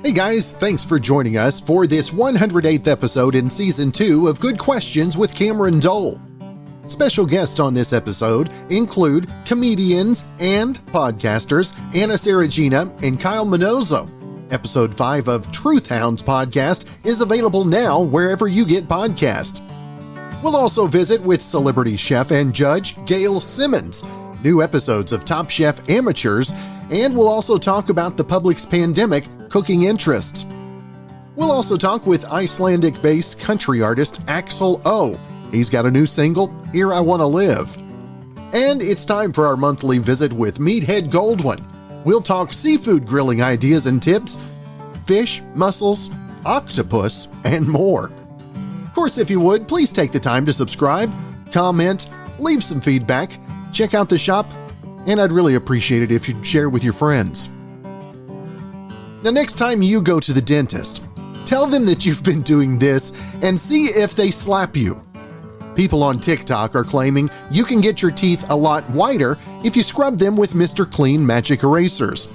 Hey guys, thanks for joining us for this 108th episode in Season 2 of Good Questions with Cameron Dole. Special guests on this episode include comedians and podcasters Anna Seregina and Kyle Minozo. Episode 5 of Truth Hounds podcast is available now wherever you get podcasts. We'll also visit with celebrity chef and judge Gail Simmons, new episodes of Top Chef Amateurs, and we'll also talk about the public's pandemic cooking interests. We'll also talk with Icelandic-based country artist Axel O. He's got a new single, Here I Wanna Live. And it's time for our monthly visit with Meathead Goldwyn. We'll talk seafood grilling ideas and tips, fish, mussels, octopus, and more. Of course, if you would, please take the time to subscribe, comment, leave some feedback, check out the shop, and I'd really appreciate it if you'd share with your friends. Now, next time you go to the dentist, tell them that you've been doing this and see if they slap you. People on TikTok are claiming you can get your teeth a lot whiter if you scrub them with Mr. Clean magic erasers.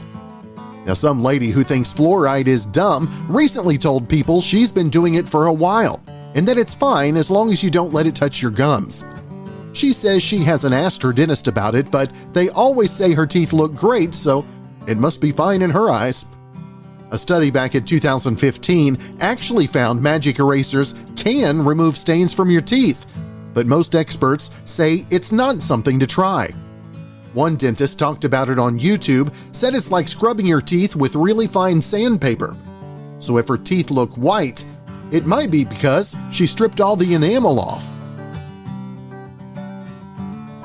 Now, some lady who thinks fluoride is dumb recently told people she's been doing it for a while and that it's fine as long as you don't let it touch your gums. She says she hasn't asked her dentist about it, but they always say her teeth look great, so it must be fine in her eyes. A study back in 2015 actually found magic erasers can remove stains from your teeth, but most experts say it's not something to try. One dentist talked about it on YouTube, said it's like scrubbing your teeth with really fine sandpaper. So if her teeth look white, it might be because she stripped all the enamel off.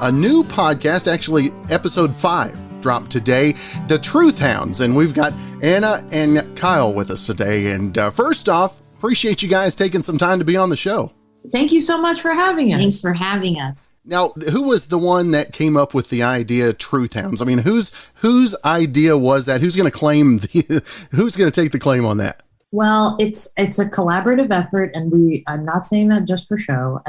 A new podcast, actually episode 5, dropped today, The Truth Hounds, and we've got Anna and Kyle with us today. And first off, appreciate you guys taking some time to be on the show. Thank you so much for having us. Thanks for having us. Now, who was the one that came up with the idea Truth Hounds? I mean, whose idea was that? Who's going to claim who's going to take the claim on that? Well, it's a collaborative effort, and I'm not saying that just for show.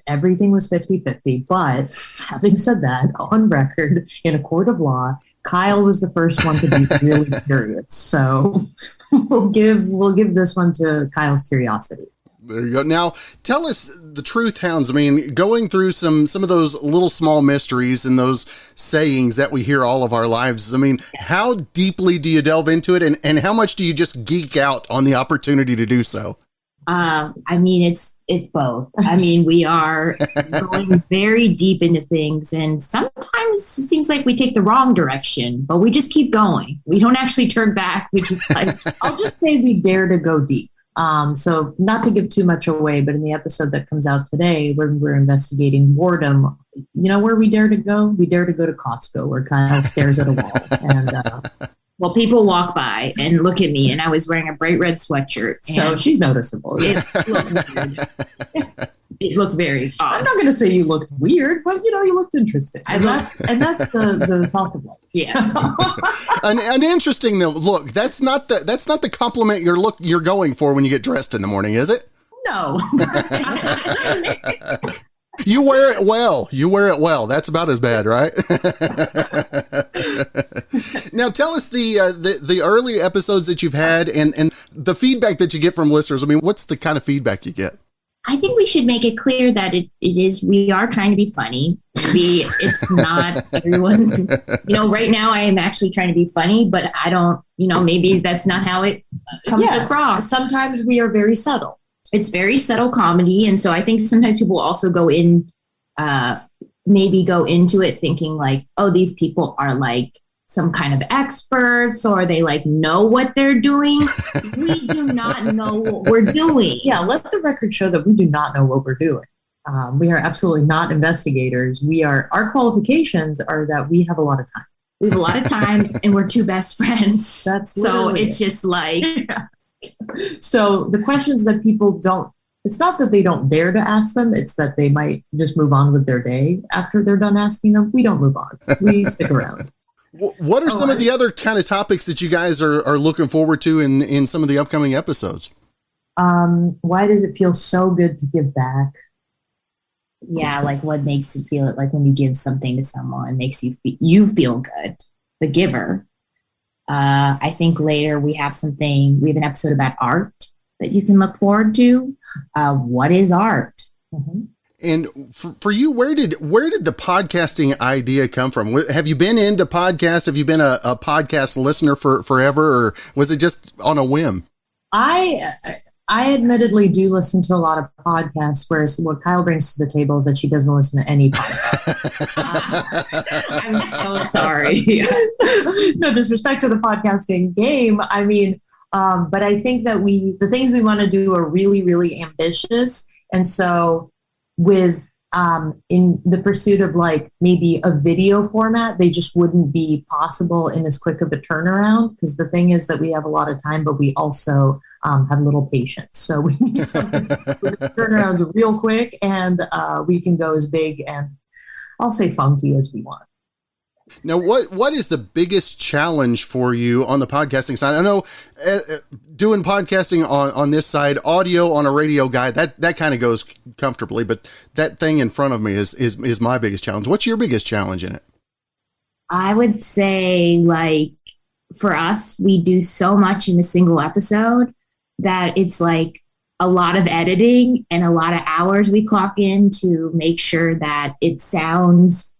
Everything was 50-50, but having said that, on record, in a court of law, Kyle was the first one to be really curious. So we'll give this one to Kyle's curiosity. There you go. Now, tell us the Truth Hounds. I mean, going through some of those little small mysteries and those sayings that we hear all of our lives. I mean, how deeply do you delve into it, and how much do you just geek out on the opportunity to do so? I mean, it's both. I mean, we are going very deep into things, and sometimes it seems like we take the wrong direction, but we just keep going. We don't actually turn back. We just I'll just say we dare to go deep. So not to give too much away, but in the episode that comes out today, when we're investigating boredom, you know where we dare to go? We dare to go to Costco, where Kyle stares at a wall. And well, people walk by and look at me, and I was wearing a bright red sweatshirt. So she's noticeable. It looked weird. It looked very odd. I'm not going to say you looked weird, but you looked interesting. And that's the soft of life. Yes. An interesting look. That's not the compliment you're going for when you get dressed in the morning, is it? No. You wear it well. That's about as bad, right? Now, tell us the early episodes that you've had and the feedback that you get from listeners. I mean, what's the kind of feedback you get? I think we should make it clear that we are trying to be funny. It's not everyone, right now I am actually trying to be funny, but I don't, maybe that's not how it comes across. Sometimes we are very subtle. It's very subtle comedy. And so I think sometimes people also go into it thinking like, oh, these people are like some kind of experts, or they like know what they're doing. We do not know what we're doing. Yeah, let the record show that we do not know what we're doing. We are absolutely not investigators. Our qualifications are that we have a lot of time. We have a lot of time, and we're two best friends. So it's just like. Yeah. So the questions that people don't, it's not that they don't dare to ask them, it's that they might just move on with their day after they're done asking them. We don't move on. We stick around. What are some of the other kind of topics that you guys are looking forward to in some of the upcoming episodes? Why does it feel so good to give back? Yeah, like what makes it feel like when you give something to someone, it makes you feel good, the giver. I think later we have an episode about art that you can look forward to. What is art? Mm-hmm. And for you, where did the podcasting idea come from? Have you been into podcasts? Have you been a podcast listener for forever, or was it just on a whim? I admittedly do listen to a lot of podcasts, whereas what Kyle brings to the table is that she doesn't listen to any podcasts. I'm so sorry. No disrespect to the podcasting game. I mean, but I think that the things we want to do are really, really ambitious. And so with in the pursuit of like maybe a video format, they just wouldn't be possible in as quick of a turnaround, because the thing is that we have a lot of time, but we also have little patience. So we need something with turnarounds real quick, and we can go as big and I'll say funky as we want. Now, what is the biggest challenge for you on the podcasting side? I know doing podcasting on this side, audio on a radio guy, that kind of goes comfortably, but that thing in front of me is my biggest challenge. What's your biggest challenge in it? I would say, like, for us, we do so much in a single episode that it's like a lot of editing and a lot of hours we clock in to make sure that it sounds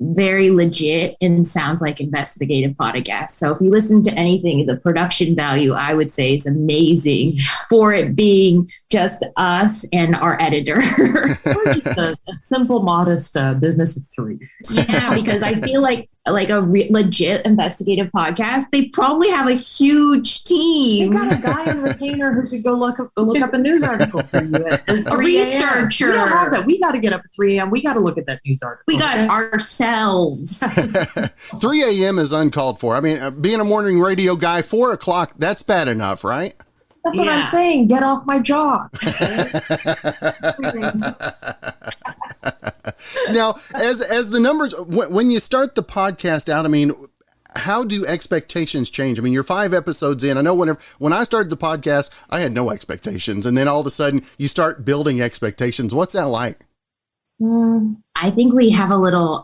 very legit and sounds like investigative podcast. So if you listen to anything, the production value, I would say, is amazing for it being just us and our editor. Or just a simple, modest business of three. Yeah, because I feel like a legit investigative podcast, they probably have a huge team. They got a guy in retainer who could go look up a news article for you at 3 a researcher. We don't have that. We got to get up at 3 a.m. We got to look at that news article. We got ourselves. 3 a.m. is uncalled for. I mean, being a morning radio guy, 4 o'clock, that's bad enough, right? That's what I'm saying. Get off my job. Now, as the numbers, when you start the podcast out, I mean, how do expectations change? I mean, you're 5 episodes in. I know when I started the podcast, I had no expectations. And then all of a sudden you start building expectations. What's that like? I think we have a little,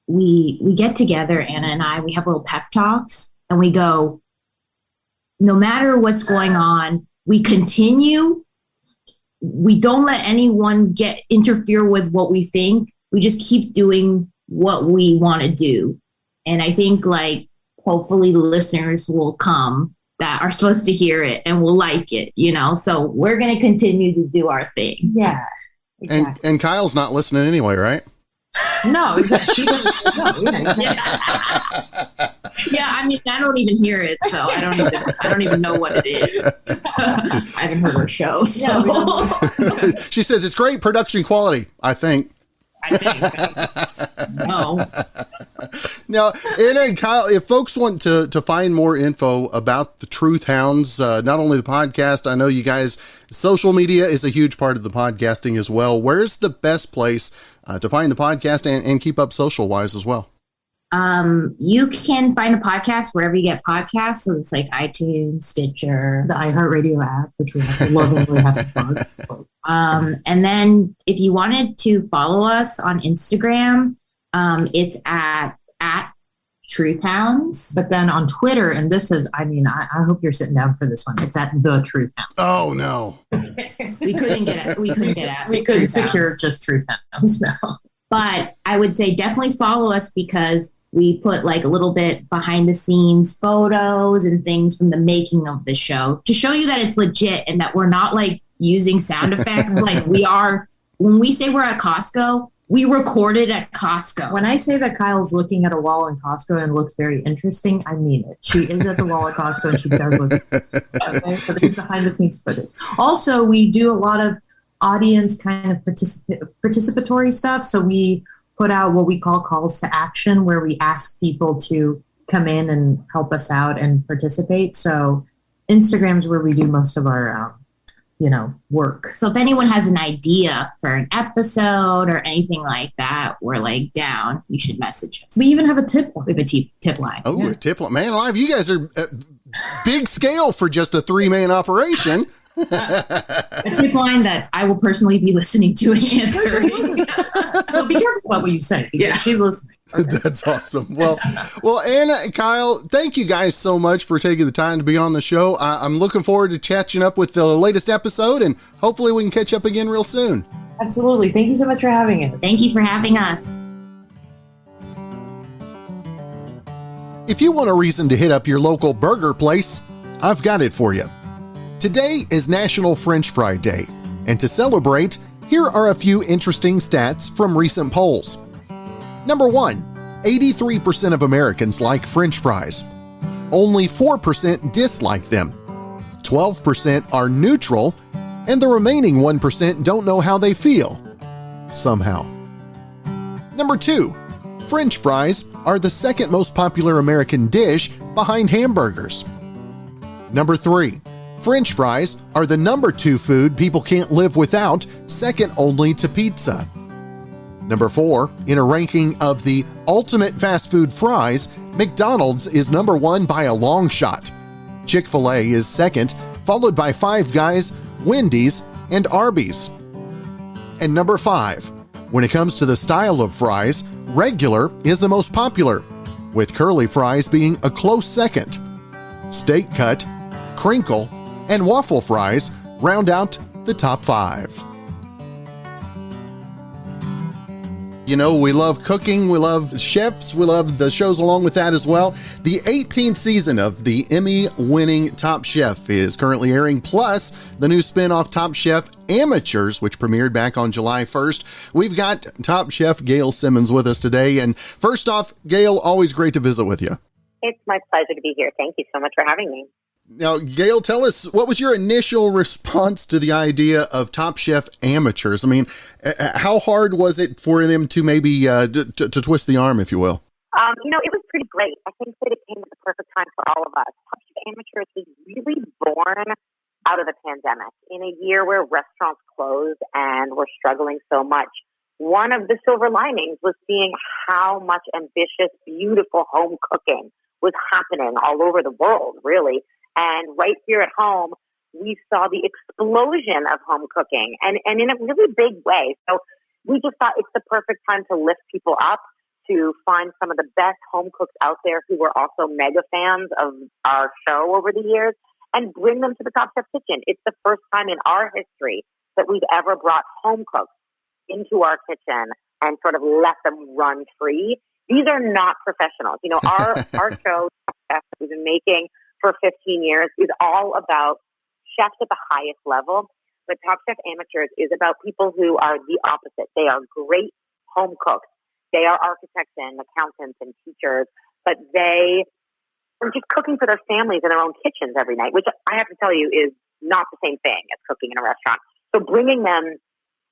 we get together, Anna and I, we have little pep talks, and we go, no matter what's going on, we continue. We don't let anyone interfere with what we think. We just keep doing what we want to do. And I think, like, hopefully listeners will come that are supposed to hear it and will like it, So we're going to continue to do our thing. Yeah. Exactly. And Kyle's not listening anyway, right? No, exactly. Yeah, I mean, I don't even hear it, so I don't even know what it is. I haven't heard her show. So. Yeah, she says it's great production quality, I think. No. Now, Anna and Kyle, if folks want to find more info about the Truth Hounds, not only the podcast, I know you guys, social media is a huge part of the podcasting as well. Where's the best place to find the podcast and keep up social-wise as well? You can find a podcast wherever you get podcasts. So it's like iTunes, Stitcher, the iHeartRadio app, which we lovingly have to plug. And then if you wanted to follow us on Instagram, it's at Truth Hounds. But then on Twitter, and this is, I mean, I hope you're sitting down for this one. It's at The Truth Hounds. Oh, no. We couldn't get We couldn't secure just Truth Hounds now. But I would say definitely follow us, because we put like a little bit behind the scenes photos and things from the making of the show to show you that it's legit and that we're not like using sound effects. Like we are, when we say we're at Costco, we recorded at Costco. When I say that Kyle's looking at a wall in Costco and looks very interesting, I mean it. She is at the wall at Costco and she does look okay. So there's behind the scenes footage. Also, we do a lot of audience kind of participatory stuff. So we put out what we call calls to action, where we ask people to come in and help us out and participate. So Instagram's where we do most of our, work. So if anyone has an idea for an episode or anything like that, we're like down, you should message us. We even have a tip line. We have a tip line. Oh, yeah. A tip line. Man alive, you guys are big scale for just a 3-man operation. A tip line that I will personally be listening to and answering. So be careful about what you say. Yeah, she's listening. Okay. That's awesome. Well, Anna and Kyle, thank you guys so much for taking the time to be on the show. I'm looking forward to catching up with the latest episode, and hopefully we can catch up again real soon. Absolutely. Thank you so much for having us. Thank you for having us. If you want a reason to hit up your local burger place, I've got it for you. Today is National French Fry Day, and to celebrate, here are a few interesting stats from recent polls. Number 1, 83% of Americans like French fries. Only 4% dislike them. 12% are neutral, and the remaining 1% don't know how they feel. Somehow. Number 2, French fries are the second most popular American dish behind hamburgers. Number 3, French fries are the number 2 food people can't live without, second only to pizza. Number 4, in a ranking of the ultimate fast food fries, McDonald's is number 1 by a long shot. Chick-fil-A is second, followed by Five Guys, Wendy's, and Arby's. And number 5, when it comes to the style of fries, regular is the most popular, with curly fries being a close second. Steak cut, crinkle, and waffle fries round out the top 5. You know, we love cooking, we love chefs, we love the shows along with that as well. The 18th season of the Emmy-winning Top Chef is currently airing, plus the new spin-off Top Chef Amateurs, which premiered back on July 1st. We've got Top Chef Gail Simmons with us today. And first off, Gail, always great to visit with you. It's my pleasure to be here. Thank you so much for having me. Now, Gail, tell us, what was your initial response to the idea of Top Chef Amateurs? I mean, how hard was it for them to maybe to twist the arm, if you will? It was pretty great. I think that it came at the perfect time for all of us. Top Chef Amateurs was really born out of the pandemic in a year where restaurants closed and were struggling so much. One of the silver linings was seeing how much ambitious, beautiful home cooking was happening all over the world, really. And right here at home, we saw the explosion of home cooking and in a really big way. So we just thought it's the perfect time to lift people up, to find some of the best home cooks out there who were also mega fans of our show over the years and bring them to the Top Chef kitchen. It's the first time in our history that we've ever brought home cooks into our kitchen and sort of let them run free. These are not professionals. You know, our show that we've been making for 15 years is all about chefs at the highest level. But Top Chef Amateurs is about people who are the opposite. They are great home cooks. They are architects and accountants and teachers, but they are just cooking for their families in their own kitchens every night, which I have to tell you is not the same thing as cooking in a restaurant. So bringing them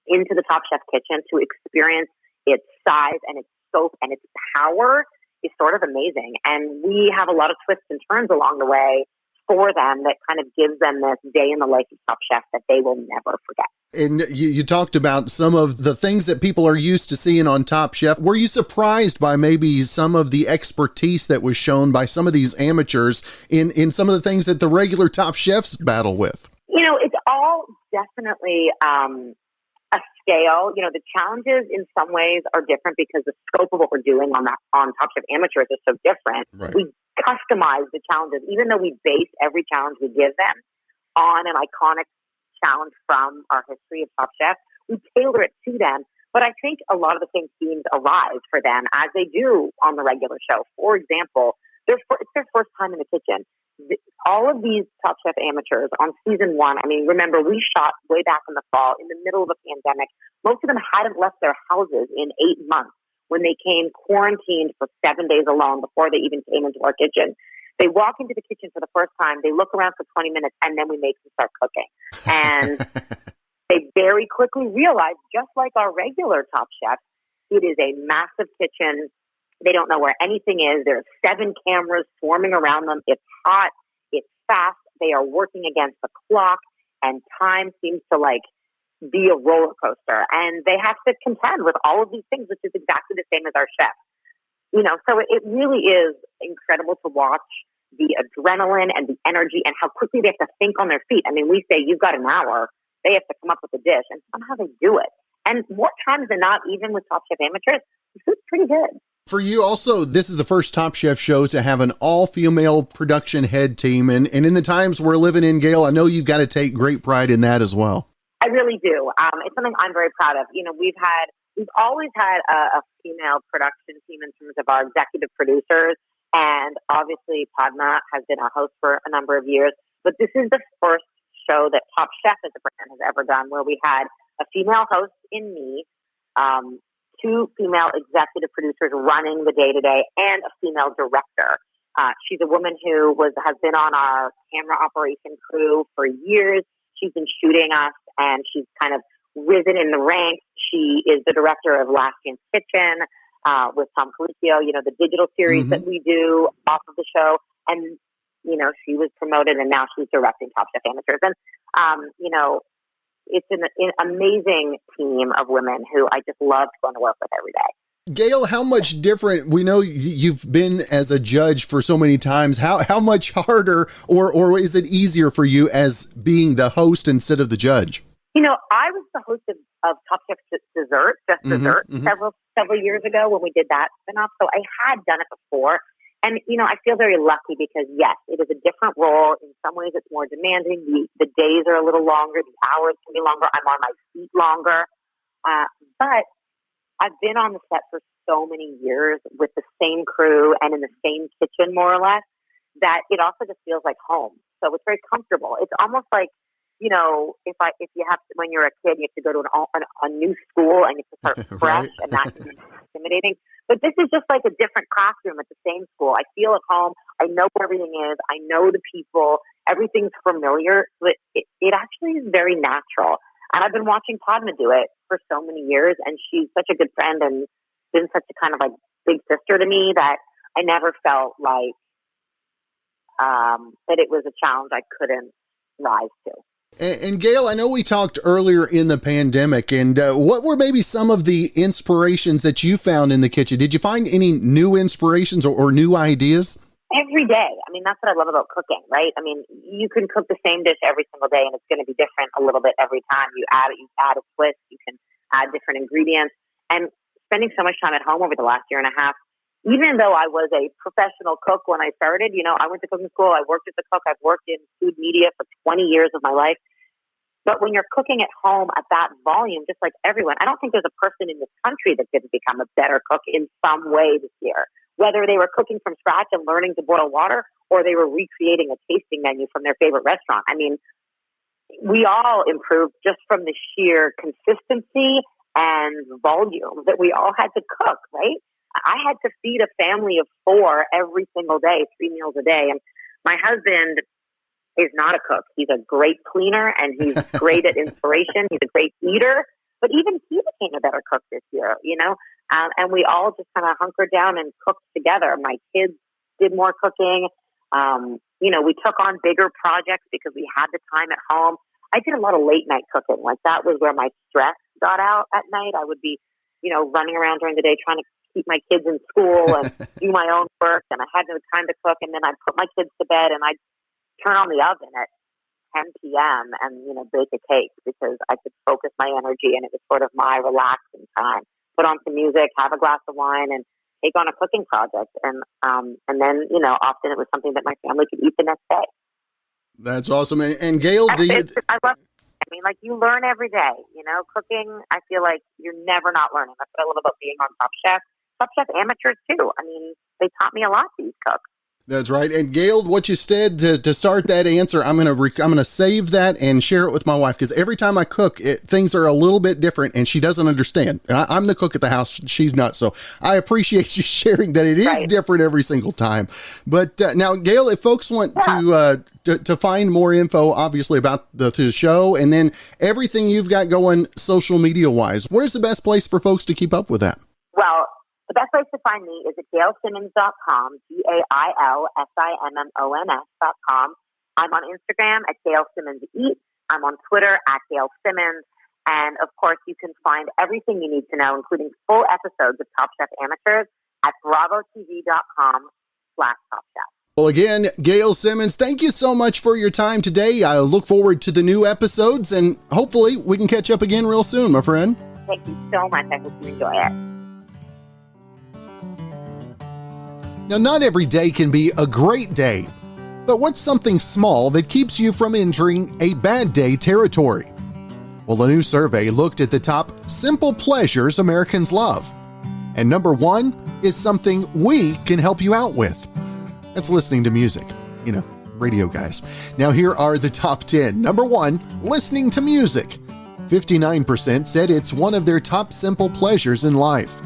into the Top Chef kitchen to experience its size and its scope and its power is sort of amazing. And we have a lot of twists and turns along the way for them that kind of gives them this day in the life of Top Chef that they will never forget. And you talked about some of the things that people are used to seeing on Top Chef. Were you surprised by maybe some of the expertise that was shown by some of these amateurs in some of the things that the regular Top Chefs battle with? You know, it's all definitely a scale. You know, the challenges in some ways are different because the scope of what we're doing on Top Chef Amateurs is so different. Right. We customize the challenges, even though we base every challenge we give them on an iconic challenge from our history of Top Chef. We tailor it to them, but I think a lot of the same themes arise for them as they do on the regular show. For example, it's their first time in the kitchen. All of these Top Chef Amateurs on season 1, I mean, remember, we shot way back in the fall in the middle of a pandemic. Most of them hadn't left their houses in 8 months when they came quarantined for 7 days alone before they even came into our kitchen. They walk into the kitchen for the first time, they look around for 20 minutes, and then we make them start cooking. And they very quickly realize, just like our regular Top Chef, it is a massive kitchen. They don't know where anything is. There's 7 cameras swarming around them. It's hot. It's fast. They are working against the clock, and time seems to be a roller coaster. And they have to contend with all of these things, which is exactly the same as our chef. You know, so it really is incredible to watch the adrenaline and the energy and how quickly they have to think on their feet. I mean, we say you've got an hour, they have to come up with a dish, and somehow they do it. And more times than not, even with Top Chef amateurs, the food's pretty good. For you also, this is the first Top Chef show to have an all-female production head team. And in the times we're living in, Gail, I know you've got to take great pride in that as well. I really do. It's something I'm very proud of. You know, we've always had a female production team in terms of our executive producers. And obviously, Padma has been a host for a number of years. But this is the first show that Top Chef as a brand has ever done where we had a female host in me, two female executive producers running the day-to-day, and a female director. She's a woman who has been on our camera operation crew for years. She's been shooting us, and she's kind of risen in the ranks. She is the director of Last Chance Kitchen with Tom Colicchio, you know, the digital series that we do off of the show. And, you know, she was promoted, and now she's directing Top Chef Amateurs. And, you know, it's an amazing team of women who I just love going to work with every day. Gail, how much different, we know you've been as a judge for so many times, how much harder or is it easier for you as being the host instead of the judge? You know, I was the host of Top Chef Dessert, several years ago when we did that spinoff, so I had done it before. And, you know, I feel very lucky because, yes, it is a different role. In some ways, it's more demanding. The days are a little longer. The hours can be longer. I'm on my feet longer. But I've been on the set for so many years with the same crew and in the same kitchen, more or less, that it also just feels like home. So it's very comfortable. It's almost like, you know, if you have to, when you're a kid, you have to go to a new school and you have to start fresh, and that can be intimidating. But this is just like a different classroom at the same school. I feel at home. I know where everything is. I know the people. Everything's familiar. But it actually is very natural. And I've been watching Padma do it for so many years, and she's such a good friend and been such a kind of like big sister to me that I never felt like that it was a challenge I couldn't rise to. And Gail, I know we talked earlier in the pandemic, and what were maybe some of the inspirations that you found in the kitchen? Did you find any new inspirations or new ideas? Every day. I mean, that's what I love about cooking, right? I mean, you can cook the same dish every single day, and it's going to be different a little bit every time. You add a twist, you can add different ingredients. And spending so much time at home over the last year and a half, even though I was a professional cook when I started, you know, I went to cooking school, I worked as a cook, I've worked in food media for 20 years of my life. But when you're cooking at home at that volume, just like everyone, I don't think there's a person in this country that didn't become a better cook in some way this year. Whether they were cooking from scratch and learning to boil water, or they were recreating a tasting menu from their favorite restaurant. I mean, we all improved just from the sheer consistency and volume that we all had to cook, right? I had to feed a family of 4 every single day, 3 meals a day. And my husband is not a cook. He's a great cleaner, and he's great at inspiration. He's a great eater. But even he became a better cook this year, you know? And we all just kind of hunkered down and cooked together. My kids did more cooking. You know, we took on bigger projects because we had the time at home. I did a lot of late night cooking. Like, that was where my stress got out at night. I would be, you know, running around during the day trying to keep my kids in school and do my own work. And I had no time to cook. And then I'd put my kids to bed, and I'd turn on the oven at 10 p.m. and, you know, bake a cake because I could focus my energy, and it was sort of my relaxing time. Put on some music, have a glass of wine, and take on a cooking project. And then, you know, often it was something that my family could eat the next day. That's awesome. And Gail, I love it. I mean, like, you learn every day, you know, cooking. I feel like you're never not learning. That's what I love about being on Top Chef. Top Chef amateurs too. I mean, they taught me a lot, these cooks. That's right. And Gail, what you said to start that answer, I'm gonna save that and share it with my wife, because every time I cook, things are a little bit different, and she doesn't understand. I'm the cook at the house; she's not. So I appreciate you sharing that it is different every single time. But now, Gail, if folks want to find more info, obviously about the show, and then everything you've got going social media wise, where's the best place for folks to keep up with that? Well, the best place to find me is at GailSimmons.com, GailSimmons.com. I'm on Instagram at Gail Simmons Eat. I'm on Twitter at Gail Simmons. And, of course, you can find everything you need to know, including full episodes of Top Chef Amateurs, at BravoTV.com/Top Chef. Well, again, Gail Simmons, thank you so much for your time today. I look forward to the new episodes, and hopefully we can catch up again real soon, my friend. Thank you so much. I hope you enjoy it. Now, not every day can be a great day, but what's something small that keeps you from entering a bad day territory? Well, a new survey looked at the top simple pleasures Americans love. And number one is something we can help you out with. That's listening to music. Radio guys. Now here are the top 10. Number one, listening to music. 59% said it's one of their top simple pleasures in life.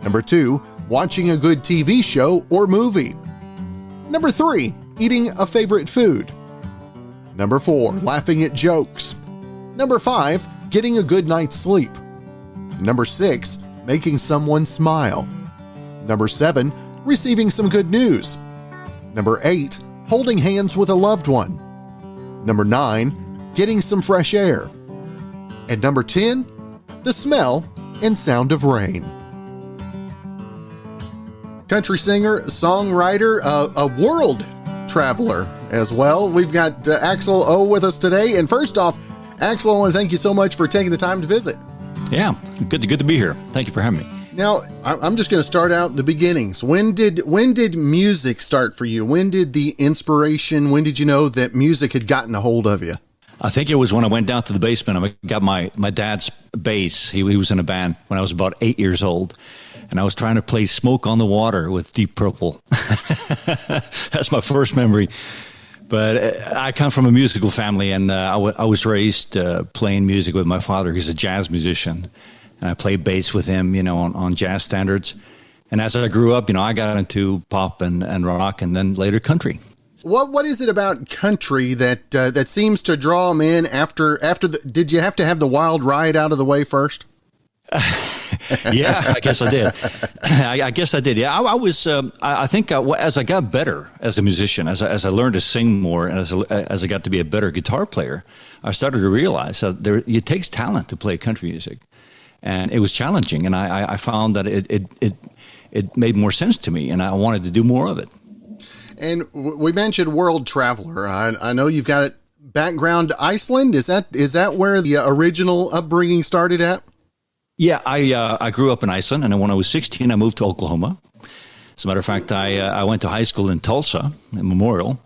Number two, watching a good TV show or movie. Number three, eating a favorite food. Number four, laughing at jokes. Number five, getting a good night's sleep. Number six, making someone smile. Number seven, receiving some good news. Number eight, holding hands with a loved one. Number nine, getting some fresh air. And number 10, the smell and sound of rain. Country singer, songwriter, a world traveler as well. We've got Axel O with us today. And first off, Axel, I want to thank you so much for taking the time to visit. Yeah, good to be here. Thank you for having me. Now, I'm just going to start out in the beginnings. When did music start for you? When did the inspiration, when did you know that music had gotten a hold of you? I think it was when I went down to the basement. I got my dad's bass. He was in a band when I was about 8 years old. And I was trying to play Smoke on the Water with Deep Purple. That's my first memory. But I come from a musical family, and I was raised playing music with my father. He's a jazz musician. And I played bass with him, on jazz standards. And as I grew up, I got into pop and rock, and then later country. What is it about country that seems to draw them in after did you have to have the wild ride out of the way first? Yeah, I guess I did. I guess I did. Yeah, I think as I got better as a musician, as I learned to sing more, and as I got to be a better guitar player, I started to realize that it takes talent to play country music. And it was challenging, and I found that it made more sense to me, and I wanted to do more of it. And we mentioned world traveler. I know you've got a background Iceland. Is that where the original upbringing started at? Yeah, I grew up in Iceland, and then when I was 16, I moved to Oklahoma. As a matter of fact, I went to high school in Tulsa, in Memorial,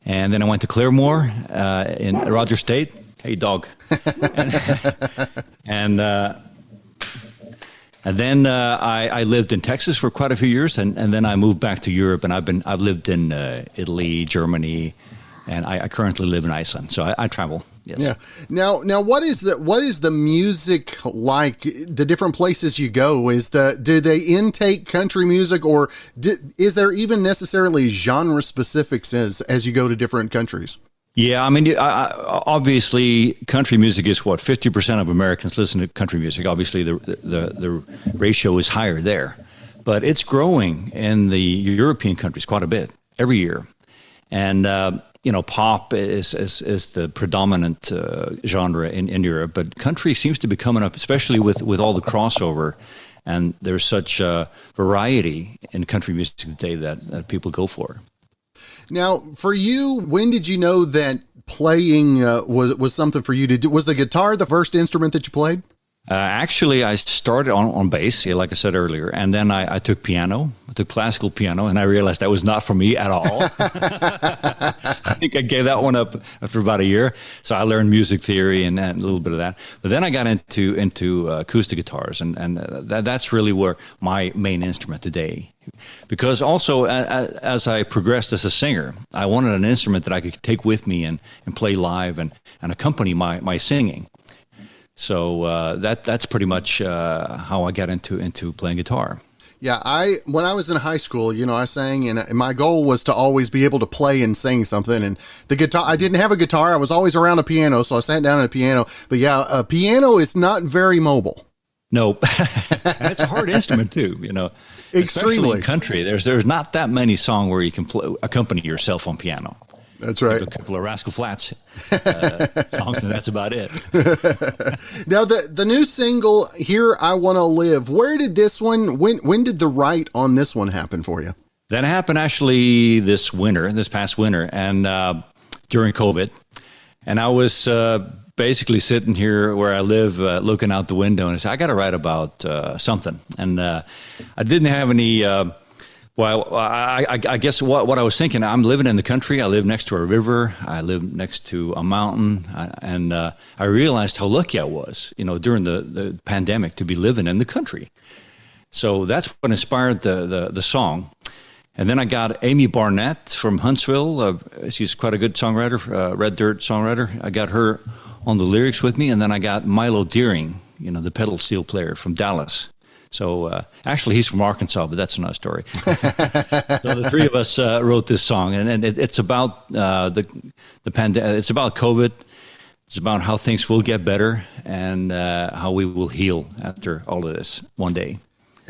and then I went to Claremore in Rogers State. Hey, dog. And then I lived in Texas for quite a few years, and then I moved back to Europe, and I've lived in Italy, Germany, and I currently live in Iceland. So I travel. Yes. Yeah. Now, what is the music like? The different places you go, do they intake country music, or is there even necessarily genre specifics as you go to different countries? Yeah, I mean, obviously, country music is 50% of Americans listen to country music. Obviously, the ratio is higher there, but it's growing in the European countries quite a bit every year. And pop is the predominant genre in Europe, but country seems to be coming up, especially with all the crossover. And there's such a variety in country music today that people go for. Now, for you, when did you know that playing was something for you? Was the guitar the first instrument that you played? Actually, I started on bass, like I said earlier, and then I took piano. I took classical piano, and I realized that was not for me at all. I think I gave that one up after about a year. So I learned music theory and a little bit of that. But then I got into acoustic guitars, and that's really where my main instrument today. Because also, as I progressed as a singer, I wanted an instrument that I could take with me and play live and accompany my singing. So that's pretty much how I got into playing guitar. Yeah, when I was in high school, I sang, and my goal was to always be able to play and sing something. And the guitar, I didn't have a guitar. I was always around a piano, so I sat down at a piano. But yeah, a piano is not very mobile. Nope. And it's a hard instrument too, Extremely. Especially in country, there's not that many songs where you can accompany yourself on piano. That's right. A couple of Rascal Flatts songs, and that's about it. Now, the new single, Here I Want to Live, where did this one, when did the write on this one happen for you? That happened actually this past winter, and during COVID. And I was basically sitting here where I live, looking out the window, and I said, I got to write about something. And I didn't have any, I guess what I was thinking, I'm living in the country. I live next to a river. I live next to a mountain. And I realized how lucky I was, during the pandemic to be living in the country. So that's what inspired the song. And then I got Amy Barnett from Huntsville. She's quite a good songwriter, Red Dirt songwriter. I got her on the lyrics with me. And then I got Milo Deering, the pedal steel player from Dallas. So actually, he's from Arkansas, but that's another story. So the three of us wrote this song, and it's about the pandemic. It's about COVID. It's about how things will get better and how we will heal after all of this one day.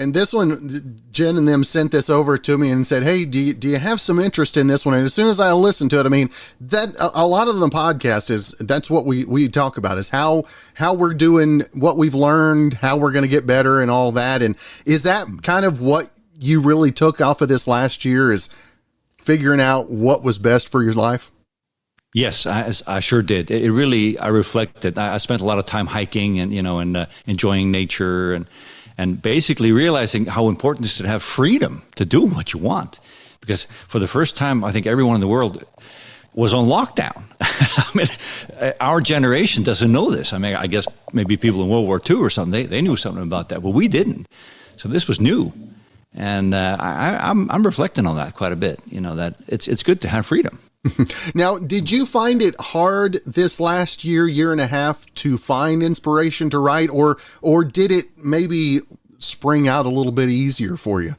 And this one, Jen and them sent this over to me and said, hey, do you have some interest in this one? And as soon as I listened to it, I mean, that a lot of the podcast that's what we talk about, is how we're doing, what we've learned, how we're going to get better and all that. And is that kind of what you really took off of this last year, is figuring out what was best for your life? Yes, I sure did. It really, I reflected. I spent a lot of time hiking and, enjoying nature and basically realizing how important it is to have freedom to do what you want. Because for the first time, I think everyone in the world was on lockdown. I mean, our generation doesn't know this. I mean, I guess maybe people in World War II or something, they knew something about that, but we didn't. So this was new. And I'm reflecting on that quite a bit, that it's good to have freedom. Now, did you find it hard this last year and a half to find inspiration to write, or did it maybe spring out a little bit easier for you?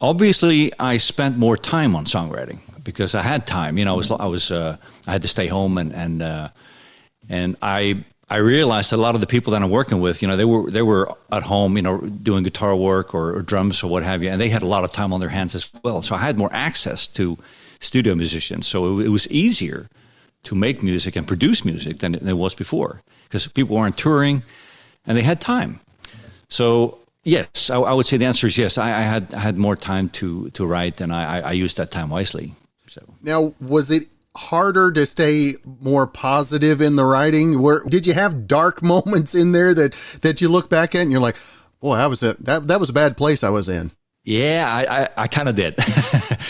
Obviously, I spent more time on songwriting because I had time. I had to stay home, and I realized that a lot of the people that I'm working with, they were at home, doing guitar work or drums or what have you, and they had a lot of time on their hands as well. So I had more access to studio musicians. So it was easier to make music and produce music than it was before, because people weren't touring and they had time. So yes, I would say the answer is yes. I had more time to write, and I used that time wisely. So now, was it harder to stay more positive in the writing? Did you have dark moments in there that you look back at and you're like, boy, that was a bad place I was in? Yeah, I kind of did,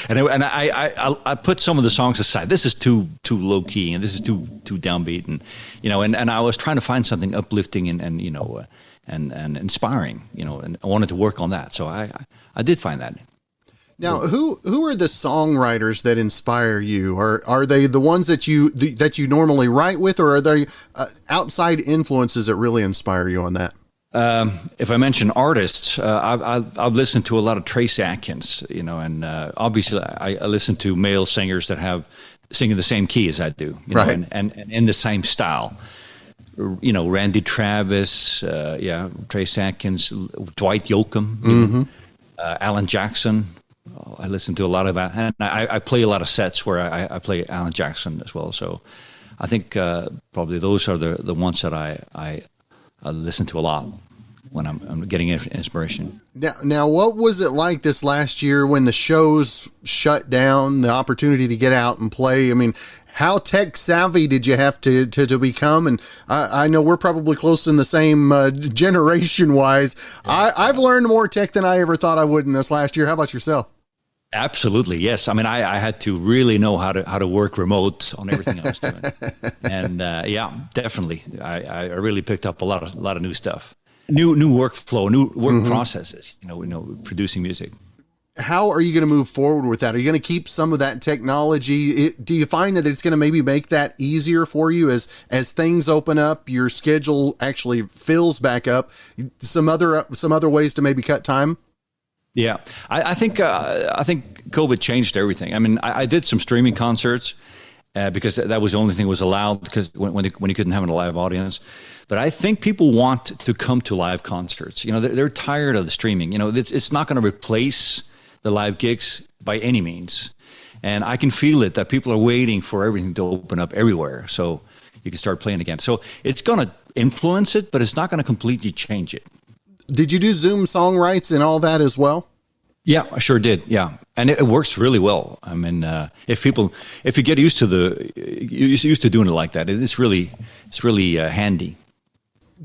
and I put some of the songs aside. This is too low key, and this is too downbeat, and I was trying to find something uplifting and inspiring, and I wanted to work on that. So I did find that. Now, who are the songwriters that inspire you? Are they the ones that you normally write with, or are they outside influences that really inspire you on that? If I mention artists, I've listened to a lot of Trace Atkins, and obviously I listen to male singers that have singing the same key as I do, right, and in the same style. Randy Travis, Trace Atkins, Dwight Yoakam, Alan Jackson. I listen to a lot of that, and I play a lot of sets where I play Alan Jackson as well. So I think probably those are the ones that I listen to a lot when I'm getting inspiration. Now, what was it like this last year when the shows shut down, the opportunity to get out and play? I mean, how tech savvy did you have to become? And I know we're probably close in the same generation wise. I've learned more tech than I ever thought I would in this last year. How about yourself? Absolutely, yes. I mean, I had to really know how to work remote on everything I was doing, and definitely, I really picked up a lot of new stuff, new workflow, new work processes. Producing music. How are you going to move forward with that? Are you going to keep some of that technology? Do you find that it's going to maybe make that easier for you as things open up, your schedule actually fills back up? Some other ways to maybe cut time? Yeah, I think COVID changed everything. I mean, I did some streaming concerts because that was the only thing that was allowed, because when you couldn't have a live audience. But I think people want to come to live concerts. They're tired of the streaming. It's not going to replace the live gigs by any means. And I can feel it, that people are waiting for everything to open up everywhere so you can start playing again. So it's going to influence it, but it's not going to completely change it. Did you do Zoom songwrites and all that as well? Yeah, I sure did. Yeah. And it works really well. I mean, if you get used to doing it like that, it's really handy.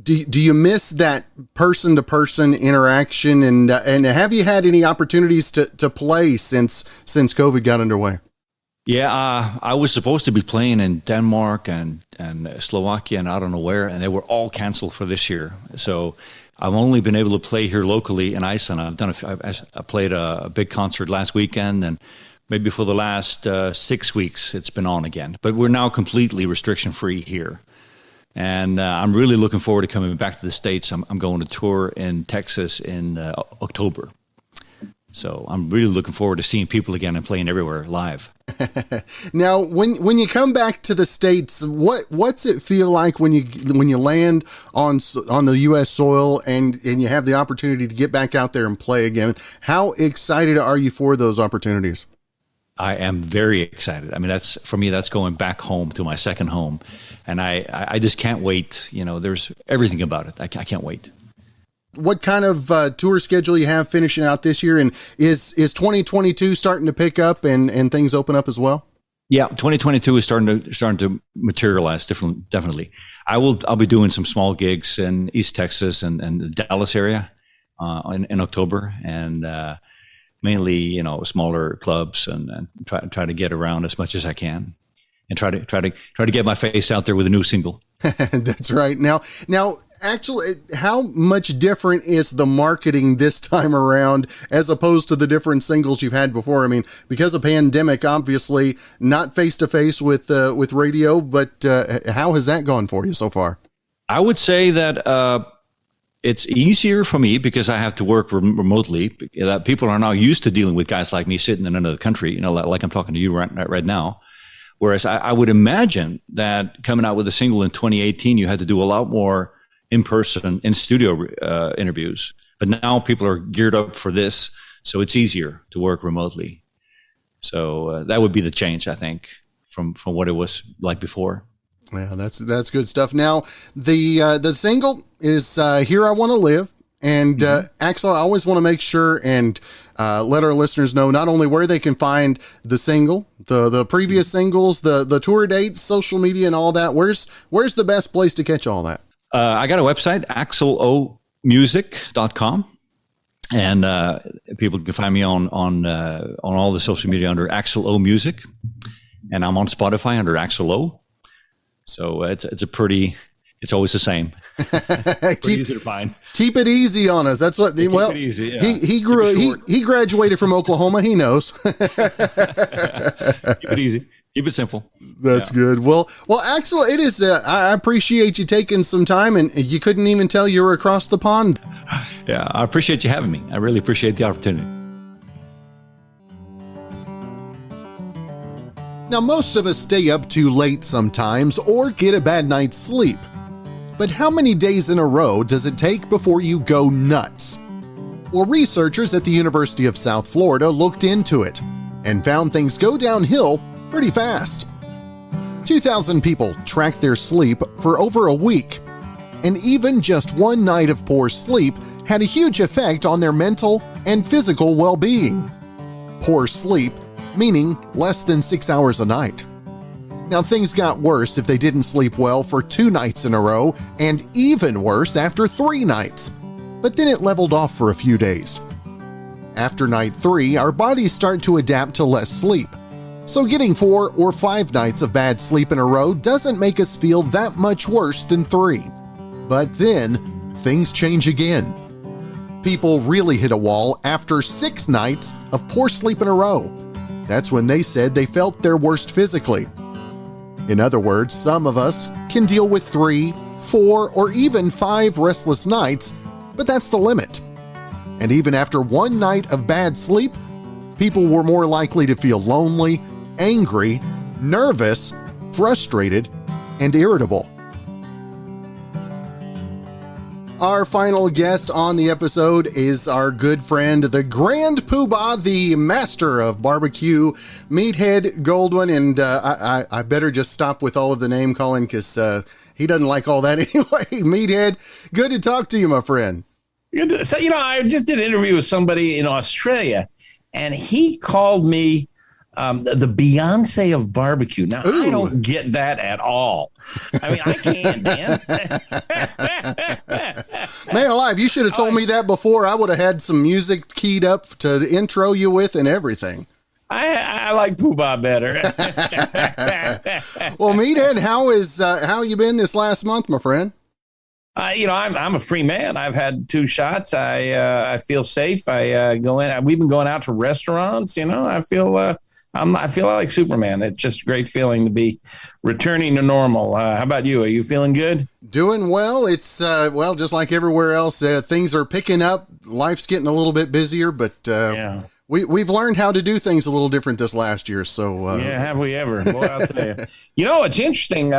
Do you miss that person to person interaction, and have you had any opportunities to play since COVID got underway? Yeah, I was supposed to be playing in Denmark and Slovakia and I don't know where, and they were all canceled for this year. So I've only been able to play here locally in Iceland. I played a big concert last weekend, and maybe for the last 6 weeks it's been on again. But we're now completely restriction free here, and I'm really looking forward to coming back to the States. I'm going to tour in Texas in October. So I'm really looking forward to seeing people again and playing everywhere live. Now, when you come back to the States, what's it feel like when you land on the U.S. soil and you have the opportunity to get back out there and play again? How excited are you for those opportunities? I am very excited. I mean, that's going back home to my second home, and I just can't wait. You know, there's everything about it. I can't wait. What kind of tour schedule you have finishing out this year, and is 2022 starting to pick up and things open up as well? Yeah, 2022 is starting to materialize definitely. I'll be doing some small gigs in East Texas and the Dallas area in October, and mainly smaller clubs, and try to get around as much as I can, and try to get my face out there with a new single. That's right. Now. Actually, how much different is the marketing this time around as opposed to the different singles you've had before? I mean, because of pandemic, obviously not face to face with radio, but how has that gone for you so far? I would say that it's easier for me because I have to work remotely. People are now used to dealing with guys like me sitting in another country, like I'm talking to you right now. Whereas I would imagine that coming out with a single in 2018, you had to do a lot more in-person, in-studio interviews. But now people are geared up for this, so it's easier to work remotely. So that would be the change, I think, from what it was like before. Yeah, that's good stuff. Now, the single is Here I Want to Live. And Axel, I always want to make sure and let our listeners know not only where they can find the single, the previous singles, the tour dates, social media, and all that. Where's the best place to catch all that? I got a website, axelomusic.com, and people can find me on all the social media under Axel O Music, and I'm on Spotify under Axel O. So it's always the same. Easy to find. Keep it easy on us. That's what. Keep it easy, yeah. He graduated from Oklahoma. He knows. Keep it easy. Keep it simple. That's good. Well, Axel, it is. I appreciate you taking some time, and you couldn't even tell you were across the pond. Yeah, I appreciate you having me. I really appreciate the opportunity. Now, most of us stay up too late sometimes or get a bad night's sleep. But how many days in a row does it take before you go nuts? Well, researchers at the University of South Florida looked into it and found things go downhill pretty fast. 2,000 people tracked their sleep for over a week, and even just one night of poor sleep had a huge effect on their mental and physical well-being. Poor sleep meaning less than 6 hours a night. Now, things got worse if they didn't sleep well for 2 nights in a row, and even worse after 3 nights. But then it leveled off for a few days. After night 3, our bodies start to adapt to less sleep. So getting 4 or 5 nights of bad sleep in a row doesn't make us feel that much worse than 3. But then, things change again. People really hit a wall after 6 nights of poor sleep in a row. That's when they said they felt their worst physically. In other words, some of us can deal with 3, 4, or even 5 restless nights, but that's the limit. And even after 1 night of bad sleep, people were more likely to feel lonely, angry, nervous, frustrated, and irritable. Our final guest on the episode is our good friend, the Grand Poobah, the master of barbecue, Meathead Goldwyn, and I better just stop with all of the name calling because he doesn't like all that anyway. Meathead, good to talk to you, my friend. So, I just did an interview with somebody in Australia, and he called me the Beyonce of barbecue. Now, Ooh. I don't get that at all. I mean, I can't dance. Man alive, you should have told me that before. I would have had some music keyed up to intro you with and everything. I like Pooh-Bah better. Well, Meathead, how you been this last month, my friend? I'm a free man. I've had 2 shots. I feel safe. I go in. We've been going out to restaurants. I feel I feel like Superman. It's just a great feeling to be returning to normal. How about you? Are you feeling good? Doing well. It's just like everywhere else. Things are picking up. Life's getting a little bit busier, but Yeah. We've learned how to do things a little different this last year. So Yeah, have we ever? Boy, I'll tell you. It's interesting.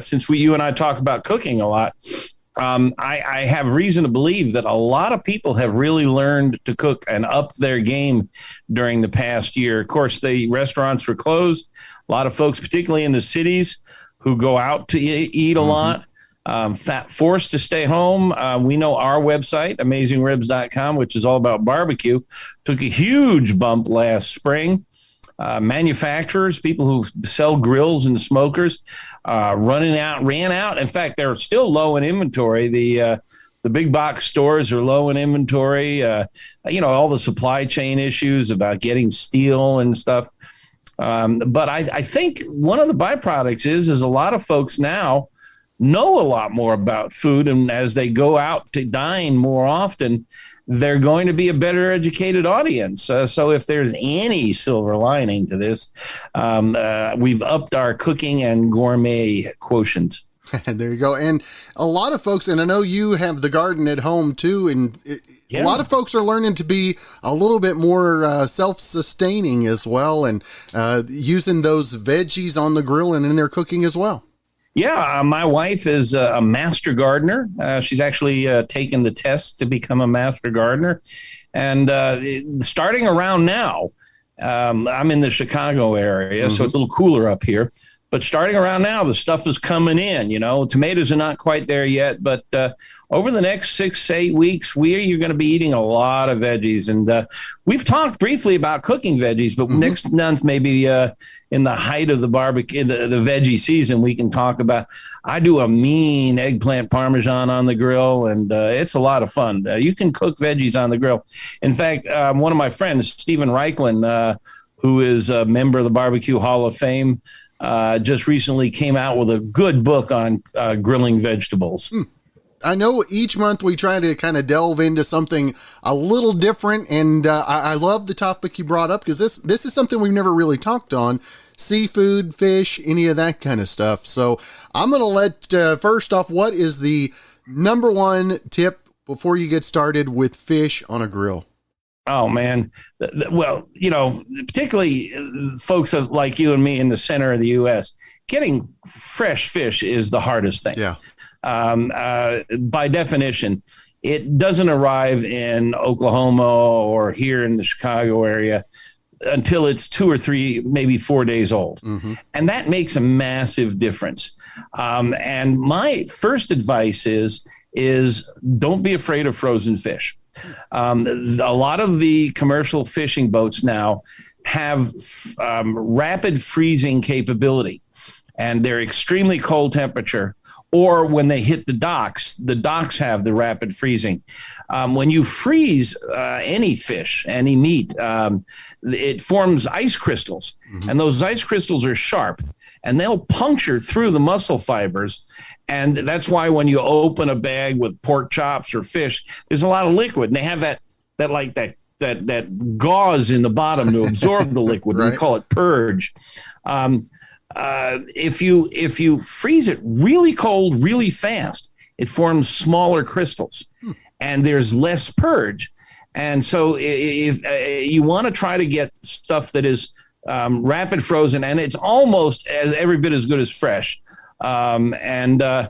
Since you and I talk about cooking a lot, I have reason to believe that a lot of people have really learned to cook and upped their game during the past year. Of course, the restaurants were closed. A lot of folks, particularly in the cities, who go out to eat a lot, forced to stay home. We know our website, AmazingRibs.com, which is all about barbecue, took a huge bump last spring. Manufacturers, people who sell grills and smokers, ran out. In fact, they're still low in inventory. The big box stores are low in inventory. All the supply chain issues about getting steel and stuff. But I think one of the byproducts is a lot of folks now know a lot more about food, and as they go out to dine more often, they're going to be a better educated audience. So if there's any silver lining to this, we've upped our cooking and gourmet quotient. There you go. And a lot of folks, and I know you have the garden at home too, and a lot of folks are learning to be a little bit more self-sustaining as well, and using those veggies on the grill and in their cooking as well. Yeah, my wife is a master gardener. She's actually taken the test to become a master gardener. And starting around now, I'm in the Chicago area, so it's a little cooler up here. But starting around now, the stuff is coming in. Tomatoes are not quite there yet, but over the next 6 to 8 weeks, you're going to be eating a lot of veggies. And we've talked briefly about cooking veggies, but next month, maybe in the height of the barbecue, the veggie season, we can talk about. I do a mean eggplant parmesan on the grill, and it's a lot of fun. You can cook veggies on the grill. In fact, one of my friends, Stephen Reichlin, who is a member of the Barbecue Hall of Fame, just recently came out with a good book on grilling vegetables. I know each month we try to kind of delve into something a little different, and I love the topic you brought up, because this is something we've never really talked on: seafood, fish, any of that kind of stuff. So I'm going to let, first off, what is the number one tip before you get started with fish on a grill? Oh, man. Well, particularly folks like you and me in the center of the U.S., getting fresh fish is the hardest thing. Yeah. By definition, it doesn't arrive in Oklahoma or here in the Chicago area until it's 2 or 3, maybe 4 days old. And that makes a massive difference. And my first advice is don't be afraid of frozen fish. A lot of the commercial fishing boats now have rapid freezing capability, and they're extremely cold temperature. Or when they hit the docks have the rapid freezing. When you freeze any fish, any meat, it forms ice crystals. And those ice crystals are sharp, and they'll puncture through the muscle fibers. And that's why when you open a bag with pork chops or fish, there's a lot of liquid. And they have that gauze in the bottom to absorb the liquid. Right. We call it purge. If you freeze it really cold, really fast, it forms smaller crystals, and there's less purge. And so if you want to try to get stuff that is rapid frozen, and it's almost every bit as good as fresh. I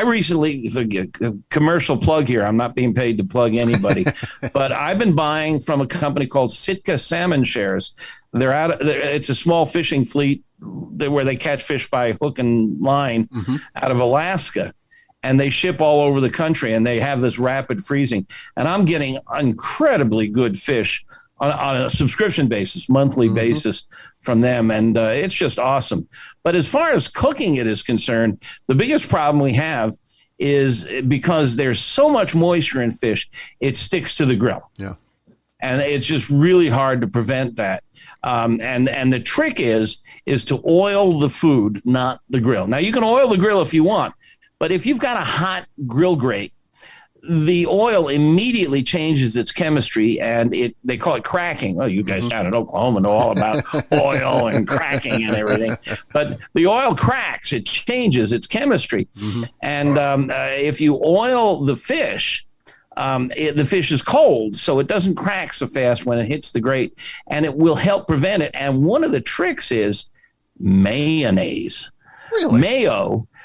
recently, a commercial plug here, I'm not being paid to plug anybody, but I've been buying from a company called Sitka Salmon Shares. It's a small fishing fleet where they catch fish by hook and line out of Alaska, and they ship all over the country, and they have this rapid freezing, and I'm getting incredibly good fish on a subscription basis, monthly basis from them. And it's just awesome. But as far as cooking it is concerned, the biggest problem we have is because there's so much moisture in fish, it sticks to the grill. Yeah. And it's just really hard to prevent that. And the trick is to oil the food, not the grill. Now, you can oil the grill if you want, but if you've got a hot grill grate, the oil immediately changes its chemistry, and they call it cracking. Oh, you guys down in Oklahoma know all about oil and cracking and everything. But the oil cracks, it changes its chemistry. And if you oil the fish, the fish is cold, so it doesn't crack so fast when it hits the grate, and it will help prevent it. And one of the tricks is mayonnaise. Really?